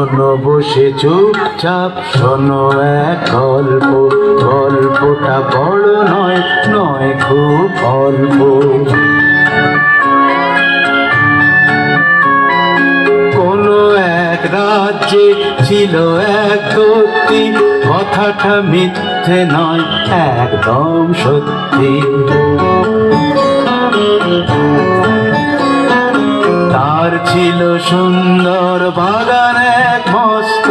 শোনো বসে চুপচাপ, শোনো এক গল্প। গল্পটা বড় নয়, নয় খুব অল্প। কোনো এক রাজ্যে ছিল এক দৈত্যী, কথাটা মিথ্যে নয়, একদম সত্যি। তার ছিল সুন্দর বাগান এক মস্ত,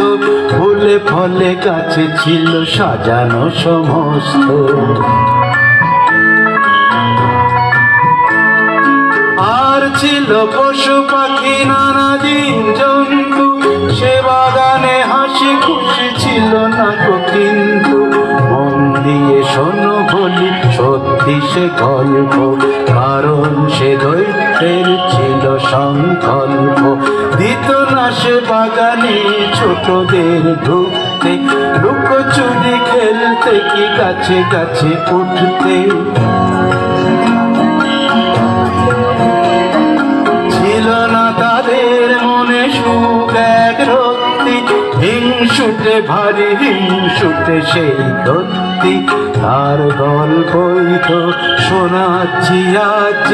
ফুলে ফলে গাছে ছিল সাজানো সমস্ত। আর ছিল পশু পাখি নানা জীব জন্তু, সে বাগানে হাসি খুশি ছিল না গো কিন্তু। মন দিয়ে শোনো বলি সত্যি সে গল্প, কারণ সে দৈত্যের ছিল সংকল্প। দিত না সে বাগানে ছোটদের ঢুকতে, লুকোচুরি খেলতে কি গাছে গাছে উঠতে। ছিল না তাদের মনে সুখ এক রক্তি, হিংসুটে ভারী হিংসুটে সেই দত্তি। তার গল্পই তো শোনাচ্ছি আজ,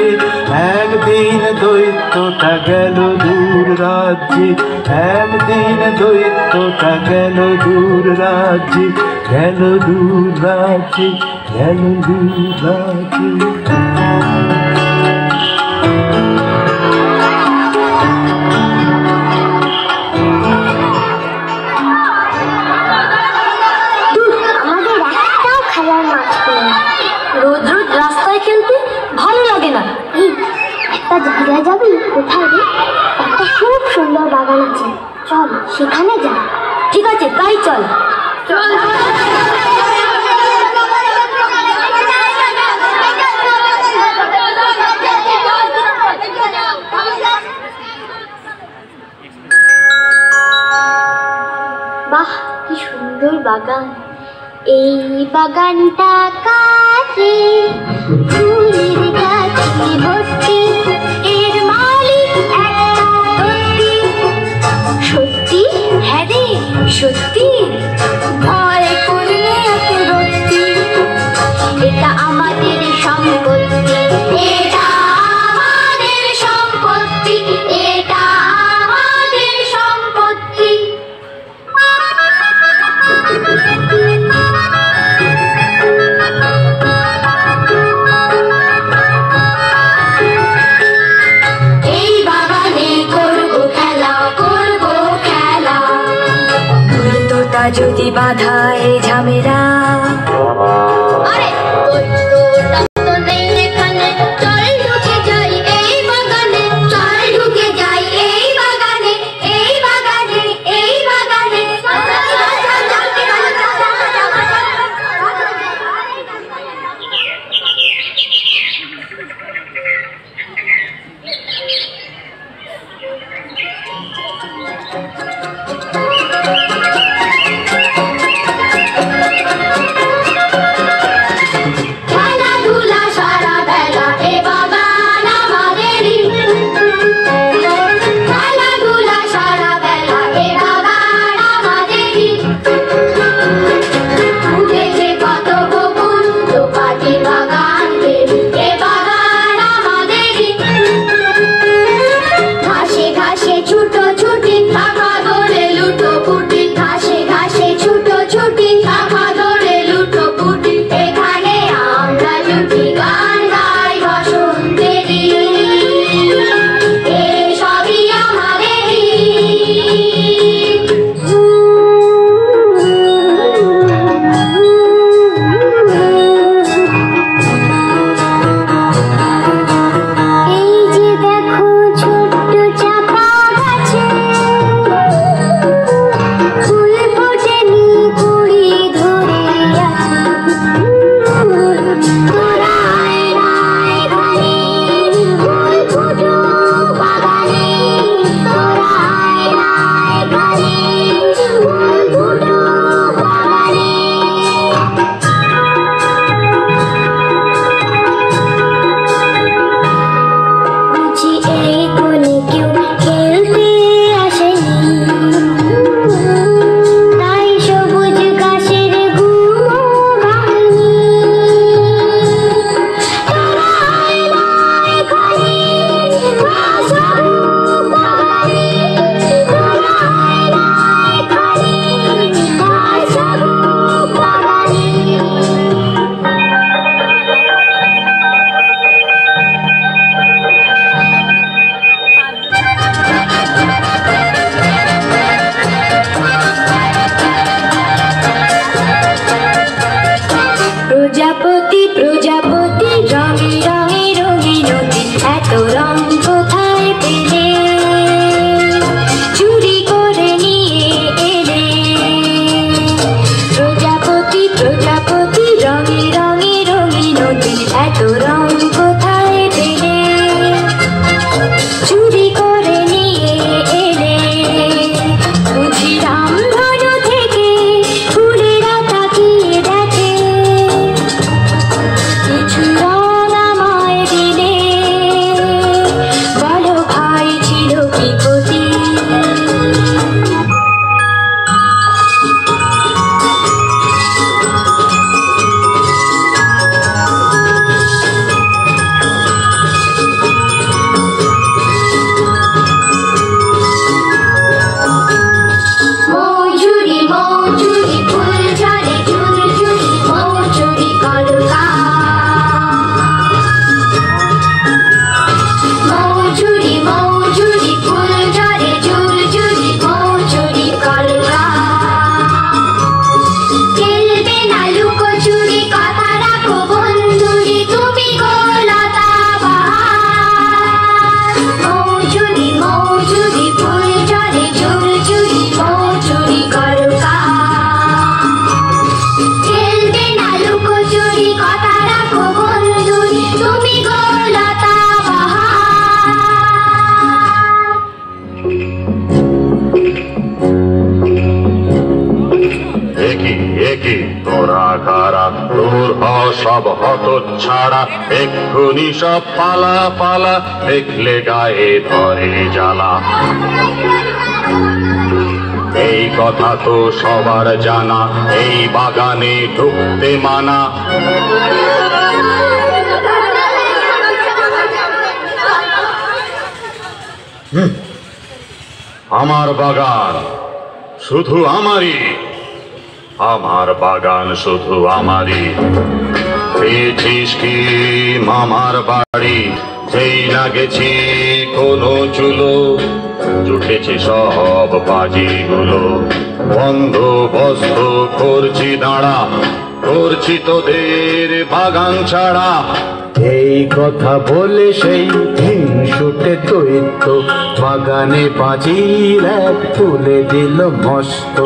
একদিন দৈত্যটা গেল দূর রাজ্যে। একদিন দৈত্যটা গেল দূর রাজ্যে, গেল দূর রাজ্যে, গেল দূর রাজ্যে। রোজ রোজ রাস্তায় খেলতে ভালো লাগে না। একটা জায়গায় যাবি? কোথায় রে? একটা খুব সুন্দর বাগান আছে, চল সেখানে যা। ঠিক আছে, তাই চল। চল বাহ, কি সুন্দর বাগান। এই বাগানটা কাছে ফুলের গাছে ভর্তি, এর মালিক একটা দৈত্যী। সত্যি? হ্যাঁ রে সত্যি, ভয় করলে এত দৈত্যী। এটা আমাদের সম্পত্তি, এটা আমাদের সম্পত্তি, এটা আমাদের সম্পত্তি। এই বাগানে করবো খেলা, করবো খেলা। দৈত্যটা যদি বাধায় ঝামেলা, আরে দৈত্যটা তো নেই এখানে, চল ঢুকে যাই এই বাগানে, চল ঢুকে যাই এই বাগানে, এই বাগানে, এই বাগানে। খেলাধুলা সারা বেলা এ বাগান আমাদেরই, খেলাধুলা সারা বেলা এ বাগান আমাদেরই। উঠেছে কত বকুল দোপাটি বাগান দেরি, এ বাগান আমাদেরই। ঘাসে ঘাসে ছুটো ছুটি থাকা সব হতচ্ছাড়া, এক্ষুনি সব পালা পালা, দেখলে গায়ে ধরে জ্বালা। এই কথা তো সবার জানা, এই বাগানে ঢুকতে মানা। আমার বাগান শুধু আমারই, আমার বাগান শুধু আমারই। পেয়েছিস কি মামার বাড়ি, যেই না গেছি কোনো চুলো, জুটেছে সব বাজিগুলো। বন্দোবস্ত করছি দাঁড়া, করছি তোদের বাগান ছাড়া। এই কথা বলে সেই হিংসুটে দৈত্য বাগানে বাজির এক তুলে দিল মস্ত।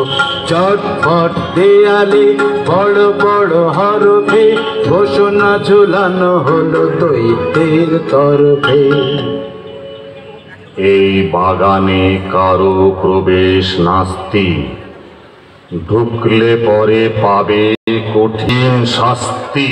চটপট দেয়ালে বড় বড় হরফে ঘোষণা ঝুলানো হলো দৈত্যের তরফে। এই বাগানে কারো প্রবেশ নাস্তি, ঢুকলে পরে পাবে কঠিন শাস্তি।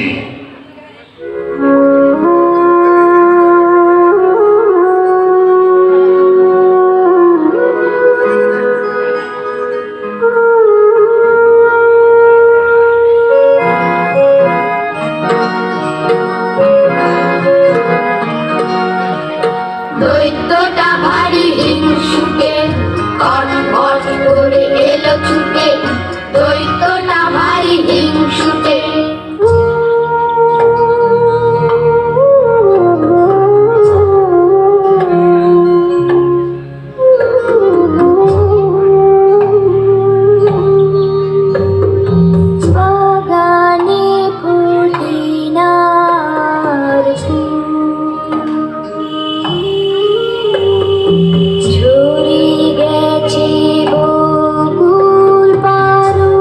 দৈত্যটা ভারী হিংসুটে, কটমট করে এলো ছুটে। দৈত্যটা ভারী হিংসুটে। বাগানে পুদিনার ঝরে গেছে বকুল পারু।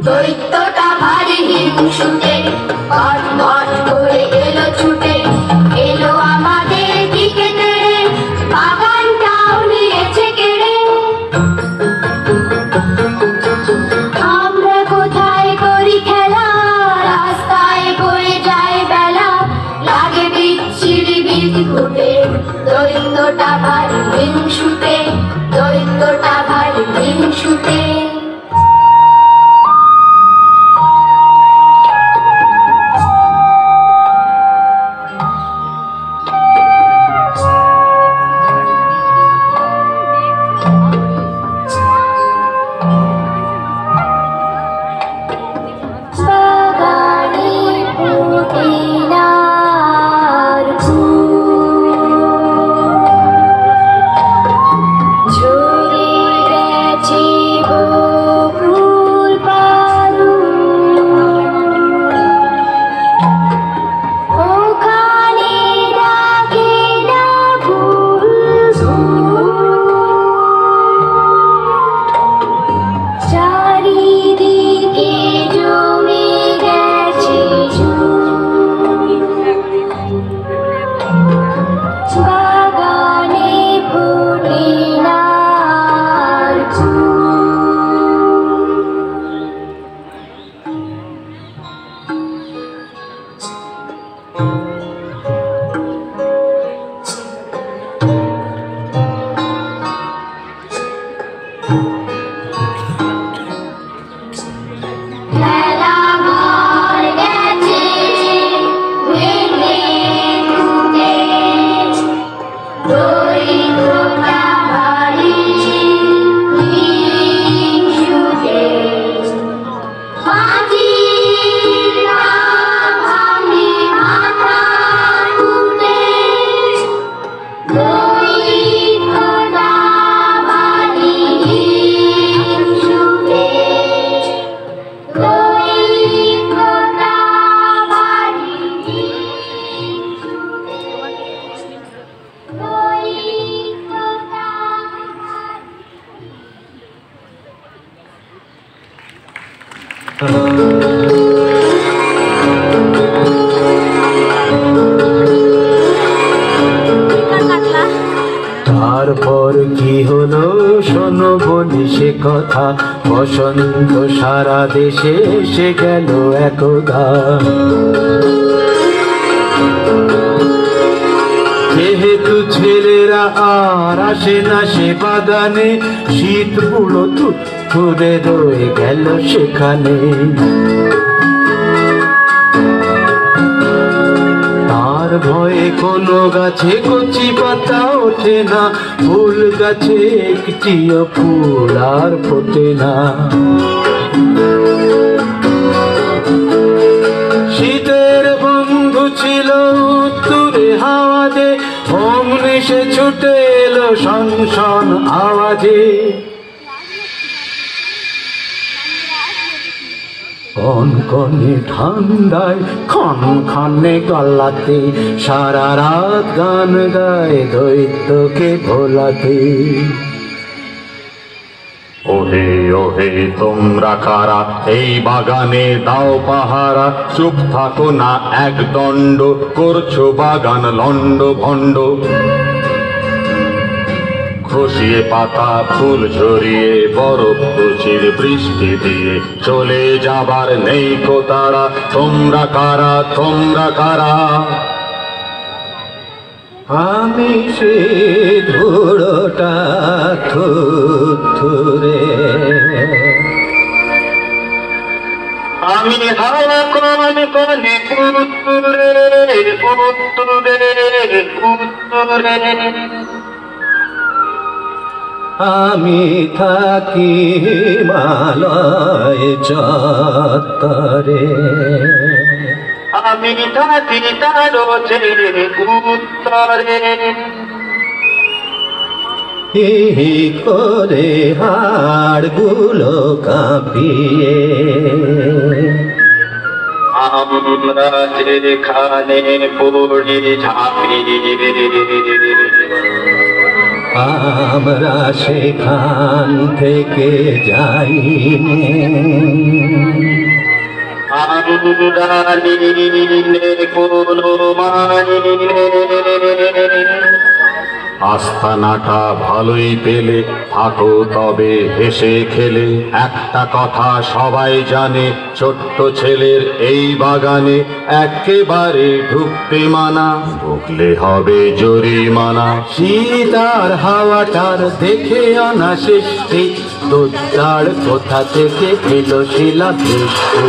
দৈত্যটা ভারী হিংসুটে, কটমট করে এলো ছুটে। এলো আমাদের দিকে তেড়ে, বাগানটাও নিয়েছে কেড়ে। আমরা কোথায় করি খেলা, রাস্তায় বয়ে যায় বেলা, লাগে বিচ্ছিরি বিদ্ঘুটে। দৈত্যটা ভারী হিংসুটে, দৈত্যটা ভারী হিংসুটে। বাগানে পুদিনার ঝরে গেছে কথা বসন্ত সারা দেশে এসে গেল একদা। যেহেতু ছেলেরা আর আসে না সে বাগানে, শীত পুরো থুরে রয়ে গেল সেখানে। তার ভয়ে কোনো গাছে কচি পাতা ওঠে না, ফুল গাছে একটিও ফুল আর ফোটে না। শীতের বন্ধু ছিল উত্তরে হাওয়াজে, অমনি সে ছুটে এলো শনশন আওয়াজে। কনকনে ঠান্ডায় খনখনে গলাতে, সারা রাত গান গায় দৈত্যকে ভোলাতে। ওহে ওহে তোমরা কারা এই বাগানে দাও পাহারা, চুপ থাকো না একদণ্ড, করছো বাগান লন্ড ভণ্ড। খসিয়ে পাতা ফুল ঝরিয়ে বরফ কুচির বৃষ্টি দিয়ে চলে যাবার নেই কো তারা। তোমরা কারা, তোমরা কারা? আমি সে ধুলোটা থুরে, আমি হাওয়া কনে কনে উত্তরে উত্তরে উত্তরে। আমি থাকি হিমালয় চত্বরে, আমি থাকি তার উত্তরে। হি করে হাড়গুলো কাঁপিয়ে, আমরা যেখানে পড়ি ঝাঁপিয়ে, আমরা সেখান থেকে যাইনি। আমরা নিলে কোনো মানিনে। আস্তানাটা ভালোই পেলে থাকো তবে হেসে খেলে, একটা কথা সবাই জানে ছোট্ট ছেলের এই বাগানে একেবারে ঢুকতে মানা, ঢুকলে হবে জরিমানা। শীত আর হাওয়াটার দেখে আনা শেষে, তোর কোথা থেকে এলো শিলা বৃষ্টি,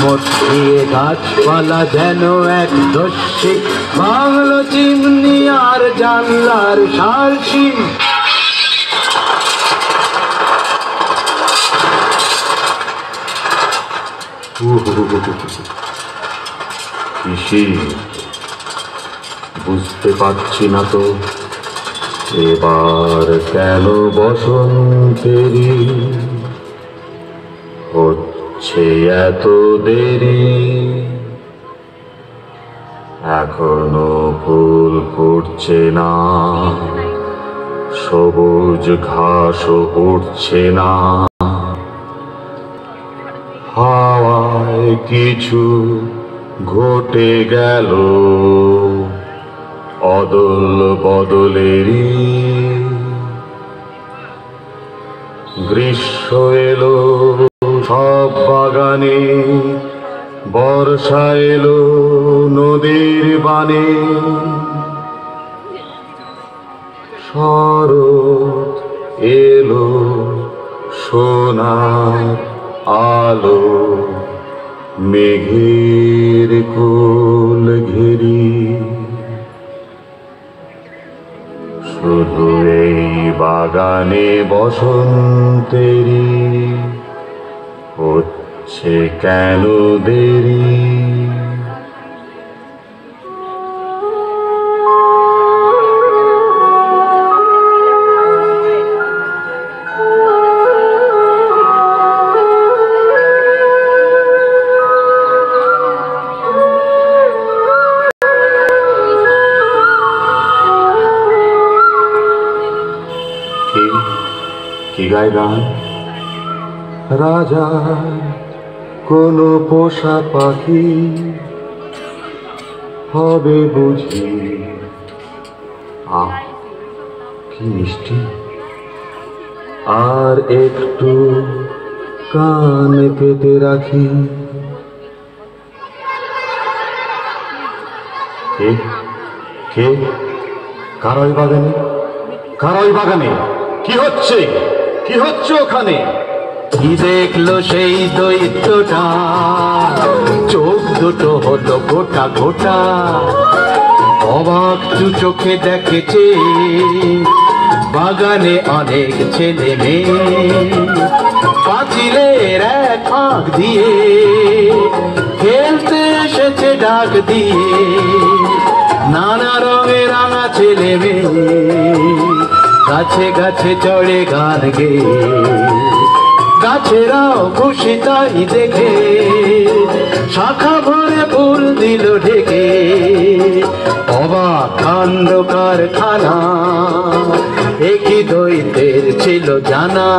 মটকিয়ে গাছপালা যেন এক দস্যি, বাংলো চিমনি আর জানলার শালসিম। পিসি, বুঝতে পারছি না তো এবার কেন বসন্তেরই হচ্ছে এত দেরি। এখনো ফুল ফুটছে না, সবুজ ঘাসও উঠছে না, হাওয়ায় কিছু ঘটে গেল অদল বদলেরই। গ্রীষ্ম এলো সব বাগানে, বর্ষা এলো নদীর বানে, শরৎ এলো সোনার আলো, মেঘের কোল ঘেরি। শুধু এই বাগানে বসন্তেরই হচ্ছে কেন দেরি। কি গায় গান? রাজা কোনো পোষা পাখি হবে বুঝি। কি মিষ্টি, আর একটু কানে পেতে রাখি। কে কে কারই বাগানে, কারই বাগানে কি হচ্ছে, কি হচ্ছে ওখানে? কি দেখলো সেই দৈত্যটা, চোখ দুটো হলো গোটা গোটা, অবাক দু চোখে দেখেছে বাগানে অনেক ছেলে মেয়ে, পাঁচিলের এক ফাঁক দিয়ে খেলতে এসেছে ডাক দিয়ে, নানা রঙে রাঙা ছেলে মেয়ে গাছে গাছে চড়ে গান গেয়ে, গাছেরাও খুশি তাই দেখে, শাখা ভরে ফুল দিল ঢেকে, অবাক কাণ্ড কারখানা একই দৈত্যের ছিল জানা।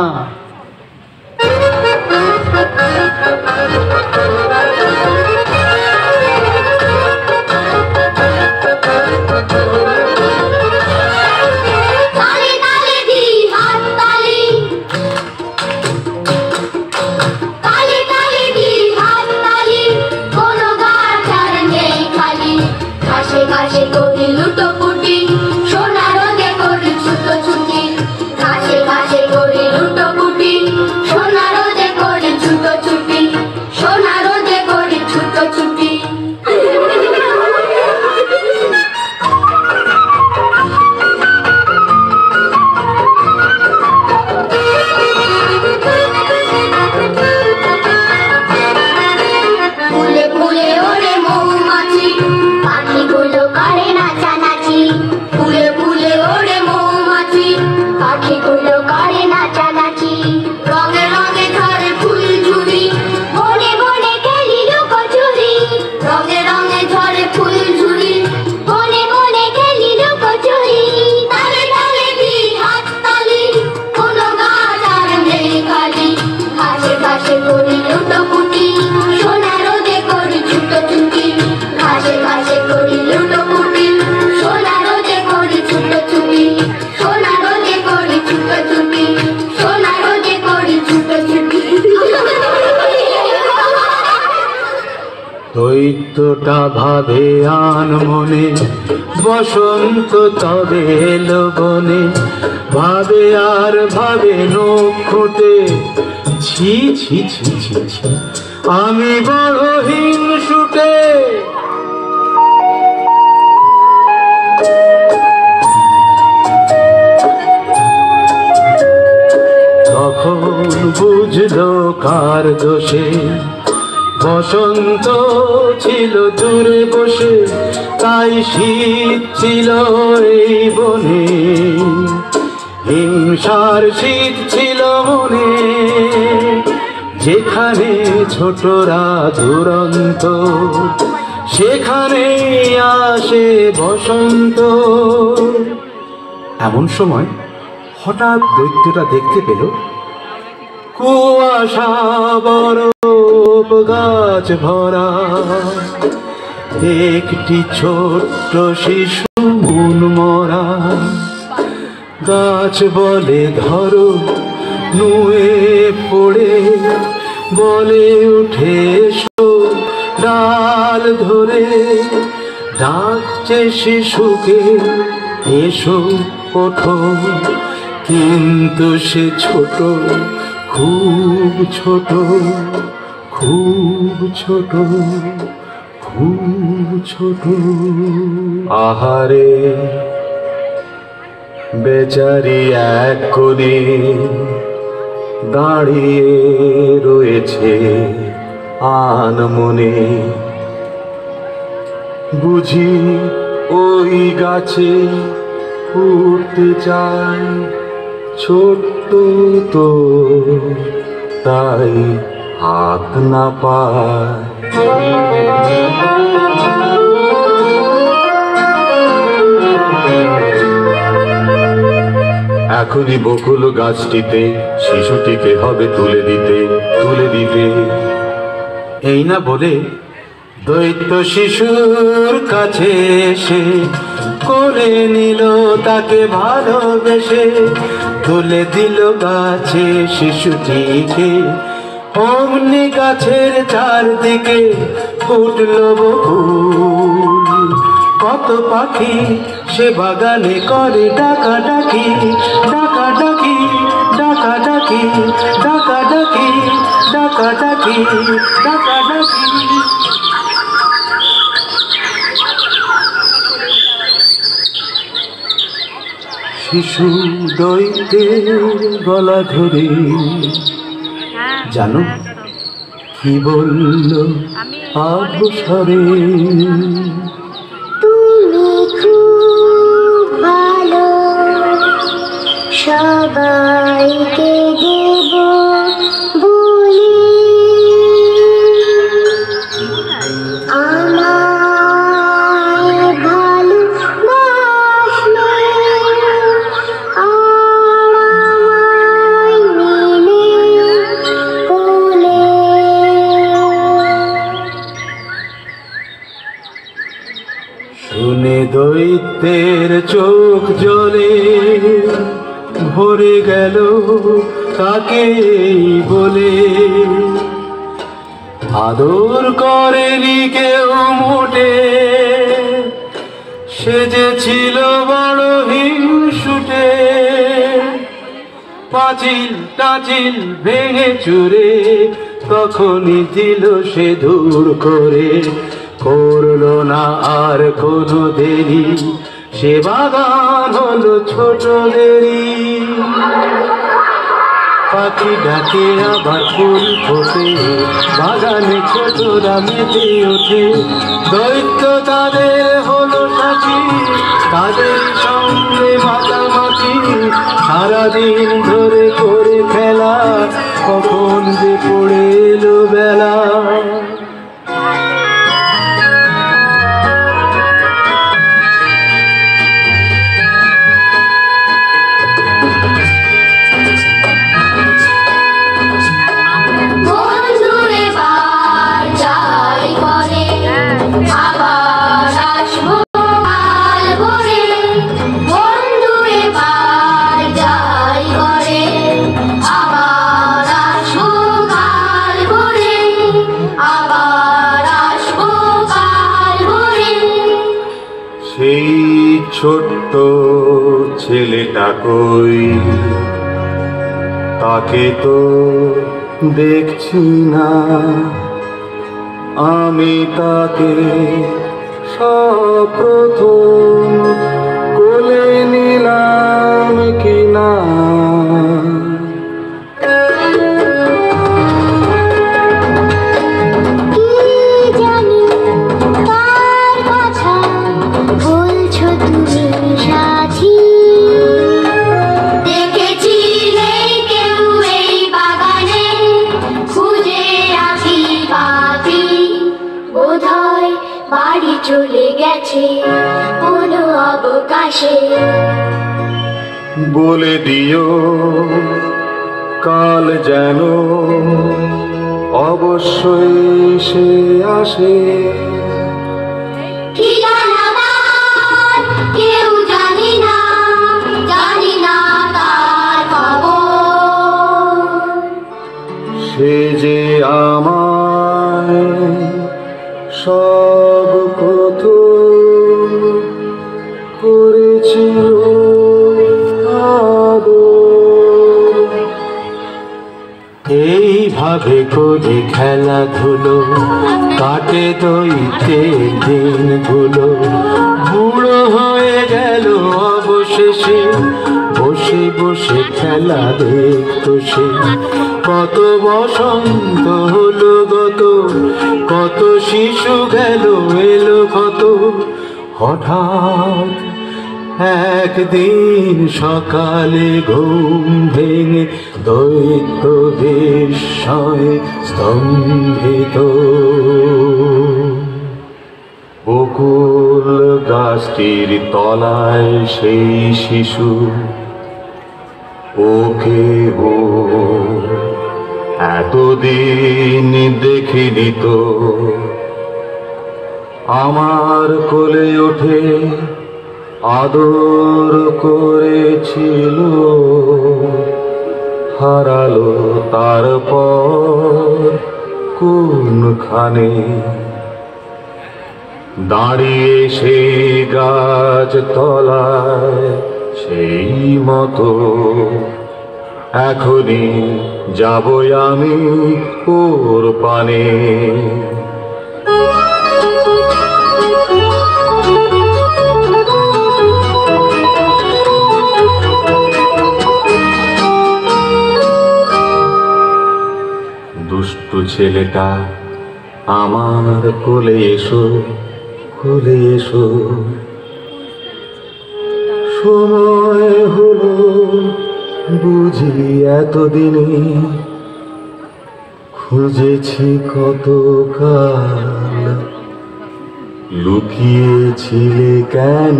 দৈত্যটা ভাবে আন মনে, বসন্ত তবে এলো বনে, ভাবে আর ভাবে নখ খুঁটে, ছি ছি ছি ছি ছি আমি বড় হিংসুটে। তখন বুঝলো কার দোষে, বসন্ত ছিল দূরে বসে, তাই শীত ছিল এই বনে, হিংসার শীত ছিল মনে, যেখানে ছোটরা দুরন্ত সেখানে আসে বসন্ত। এমন সময় হঠাৎ দৈত্যটা দেখতে পেল কুয়াশা বরফ গাছ ভরা, একটি ছোট্ট শিশু মন মরা, গাছ বলে ধরো, নুয়ে পড়ে বলে উঠে এসো, ডাল ধরে ডাকছে শিশুকে এসো ওঠো, কিন্তু সে ছোট, খুব ছোট, খুব ছোট, খুব ছোট। আহারে বেচারি এক কোণে দাঁড়িয়ে রয়েছে আনমনে, বুঝি ওই গাছে উঠতে চায়, ছোট্ট তো তাই হাত না পায়। এখনই বকুল গাছটিতে শিশুটিকে হবে তুলে দিতে, তুলে দিতে। এই না বলে দৈত্য শিশুর কাছে এসে করে নিল তাকে ভালোবেসে, তুলে দিল গাছে শিশুটিকে। অমনি গাছের চারদিকে ফুটল বকুল। কত পাখি সে বাগানে করে ডাকাডাকি, ডাকাডাকি, ডাকাডাকি, ডাকাডাকি, ডাকাডাকি, ডাকাডাকি। শিশু দৈত্যের গলা ধরে জানো কি বলল অবসরে? তুমি খুব ভালো, সবাইকে দেব বলে আমায় ভালোবাসলে, আর আমায় নিলে কোলে। শুনে দৈত্যের চোখ জলে ভরে গেল তাকে বলে, আদর করেনি কেউ মোটে, সে যে ছিল বড় হিংসুটে। পাঁচিল টাচিল ভেঙে চুরে তখনই দিল সে দূর করে। করলো না আর কোনো দেরি, সে বাগান হলো ছোট দেরি। পাখি ডাকে আবার ফুল ফোটে, বাগানে ছোটরা মেতে ওঠে। দৈত্য তাদের হলো সাথী, তাদের সঙ্গে মাতামাতি। সারাদিন ধরে করে খেলা, কখন যে পড়ে এলো বেলা। সেই ছোট্ট ছেলেটা কই, তাকে তো দেখছি না। আমি তাকে সপ্রথম কোলে নিলাম কিনা। চলে গেছে কোনো অবকাশে। বলে দিও কাল যেন অবশ্যই সে আসে। কেউ জানি না, জানি না তার খবর। সে যে আমায় সব কত করেছিল আদর। এইভাবে করে খেলাধুলো কাটে দৈত্যের দিনগুলো। বুড়ো হয়ে গেল অবশেষে, বসে বসে খেলা দেখতো সে। কত বসন্ত হলো গত, কত শিশু গেল এলো কত। হঠাৎ একদিন সকালে ঘুম ভেঙে দৈত্য বিস্ময়ে স্তম্ভিত। বকুল গাছটির তলায় সেই শিশু, ওকে ও এতদিন দেখিনি তো। আমার কোলে ওঠে আদর করেছিল, হারালো তারপর কোনখানে। দাঁড়িয়ে সেই গাছ তলায় সেই মতো এখনই যাবই আমি ওর পানে। দুষ্টু ছেলেটা আমার কোলে এসো, কোলে এসো। সময় হলো বুঝি এতদিনে, খুঁজেছি কত কাল, লুকিয়েছিলে কেন?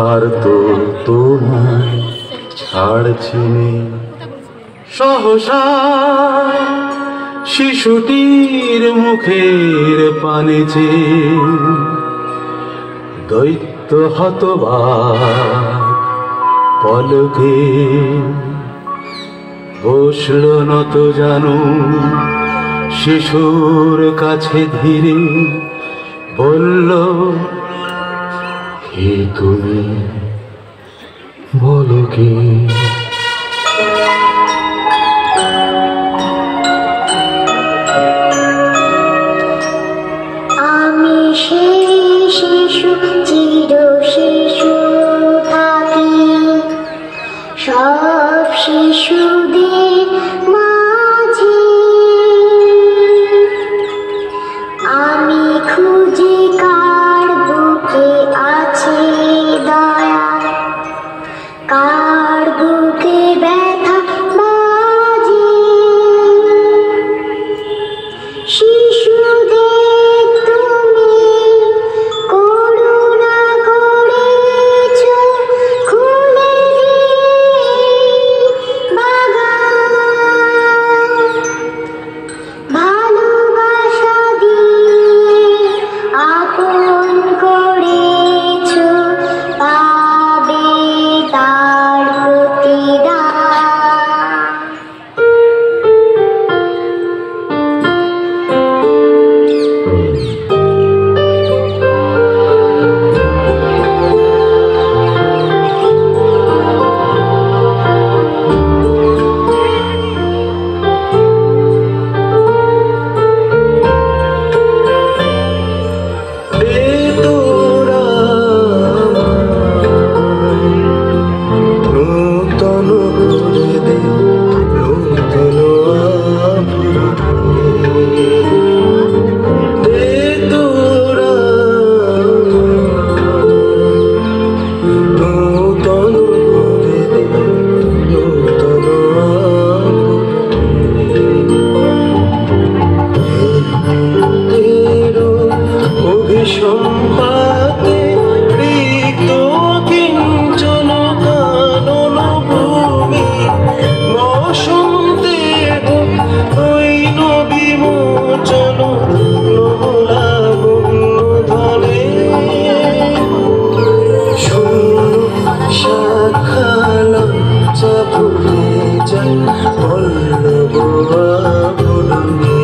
আর তো তোমায় ছাড়ছিনে। সহসা শিশুটির মুখের পানে চেয়ে দৈত্য হতবাক পলকে বসল নত জানো শিশুর কাছে ধীরে, বলল কে তুমি, বলো কি? আমি সেই শিশু, চির শিশু থাকি সব শিশুদের মাঝে। আমি খুঁজে কার বুকে আছে দয়া, কার বুকে ব্যথা বাজে। শিশুদের তুমি করুণা করেছ, খুলে বাগান ভালোবাসা দিয়ে আপন করেছ, পাবে তার প্রতিদান। নূতন করে দে, নূতন দে তোরা, নূতন করে দে, নূতন অভিসম্পাতে রিক্ত কিঞ্চন কানন ভূমি, বসন্তের হৈন বিমোচন লাবণ্য ধরে। শাখালাম যা ভুলে যায় পল্লব আবরণে।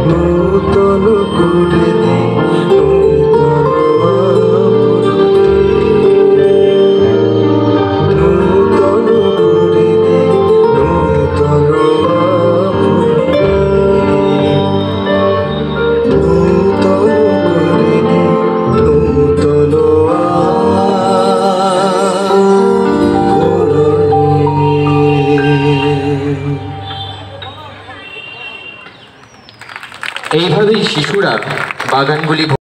নূতন করে দে, নূতন নূতন করে দে, নূতন নূতন করে দে, নূতন এইভাবেই শিশুরা বাগানগুলি